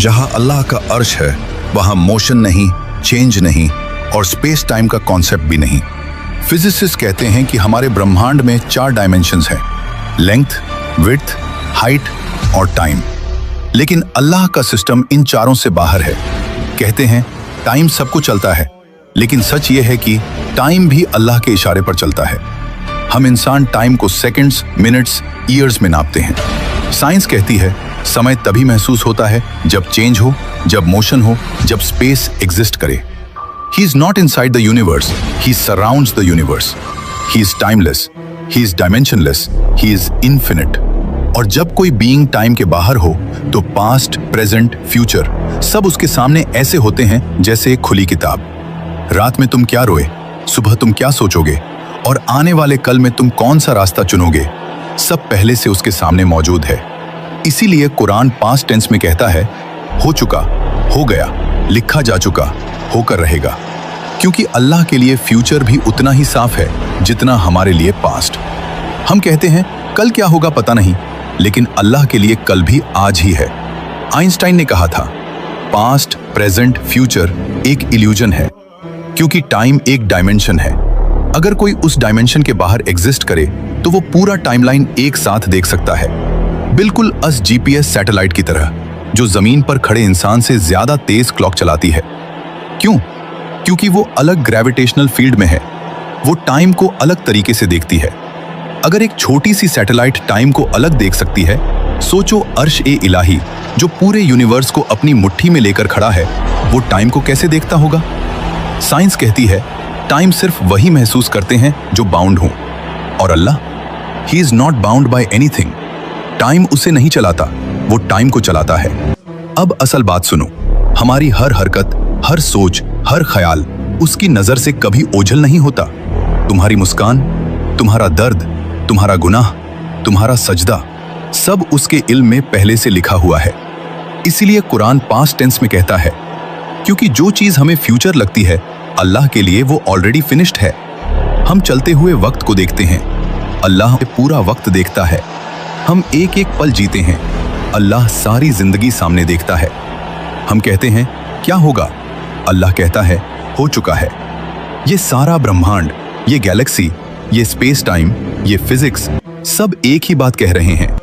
जहां अल्लाह का अर्श है वहां मोशन नहीं, चेंज नहीं और स्पेस टाइम का कॉन्सेप्ट भी नहीं। फिजिसिस्ट कहते हैं कि हमारे ब्रह्मांड में 4 डायमेंशंस हैं, लेंथ, विड्थ, हाइट और टाइम। लेकिन अल्लाह का सिस्टम इन चारों से बाहर है। कहते हैं टाइम सबको चलता है, लेकिन सच ये है कि टाइम भी अल्लाह के इशारे पर चलता है। हम इंसान टाइम को सेकंड्स, मिनट्स, ईयर्स में नापते हैं। साइंस कहती है समय तभी महसूस होता है जब चेंज हो, जब मोशन हो, जब स्पेस एग्जिस्ट करे। He is not inside the universe, he surrounds the universe. He is timeless, he is dimensionless, he is infinite. और जब कोई बीइंग टाइम के बाहर हो तो पास्ट, प्रेजेंट, फ्यूचर सब उसके सामने ऐसे होते हैं जैसे एक खुली किताब। रात में तुम क्या रोए, सुबह तुम क्या सोचोगे और आने वाले कल में तुम कौन सा रास्ता चुनोगे, सब पहले से उसके सामने मौजूद है। इसीलिए कुरान पास्ट टेंस में कहता है हो चुका, हो गया, लिखा जा चुका, होकर रहेगा। क्योंकि अल्लाह के लिए फ्यूचर भी उतना ही साफ है जितना हमारे लिए पास्ट। हम कहते हैं कल क्या होगा पता नहीं, लेकिन अल्लाह के लिए कल भी आज ही है। आइंस्टाइन ने कहा था पास्ट, प्रेजेंट, फ्यूचर एक इल्यूजन है, क्योंकि टाइम एक डायमेंशन है। अगर कोई उस डायमेंशन के बाहर एग्जिस्ट करे तो वो पूरा टाइमलाइन एक साथ देख सकता है, बिल्कुल अस जीपीएस सैटेलाइट की तरह, जो जमीन पर खड़े इंसान से ज्यादा तेज क्लॉक चलाती है। क्यों? क्योंकि वो अलग ग्रेविटेशनल फील्ड में है, वो टाइम को अलग तरीके से देखती है। अगर एक छोटी सी सैटेलाइट टाइम को अलग देख सकती है, सोचो अर्श ए इलाही जो पूरे यूनिवर्स को अपनी मुट्ठी में लेकर खड़ा है, वो टाइम को कैसे देखता होगा? साइंस कहती है टाइम सिर्फ वही महसूस करते हैं जो बाउंड हों, और अल्लाह, he is not bound by anything. Time उसे नहीं चलाता, वो टाइम को चलाता है। अब असल बात सुनो, हमारी हर हरकत, हर सोच, हर ख्याल उसकी नजर से कभी ओझल नहीं होता। तुम्हारी मुस्कान, तुम्हारा दर्द, तुम्हारा गुनाह, तुम्हारा सजदा, सब उसके इल्म में पहले से लिखा हुआ है। इसीलिए कुरान पास्ट टेंस में कहता है, क्योंकि जो चीज हमें फ्यूचर लगती है अल्लाह के लिए वो ऑलरेडी फिनिश्ड है। हम चलते हुए वक्त को देखते हैं, अल्लाह पूरा वक्त देखता है। हम एक एक पल जीते हैं, अल्लाह सारी जिंदगी सामने देखता है। हम कहते हैं क्या होगा, अल्लाह कहता है हो चुका है। ये सारा ब्रह्मांड, ये गैलेक्सी, ये स्पेस टाइम, ये फिजिक्स सब एक ही बात कह रहे हैं,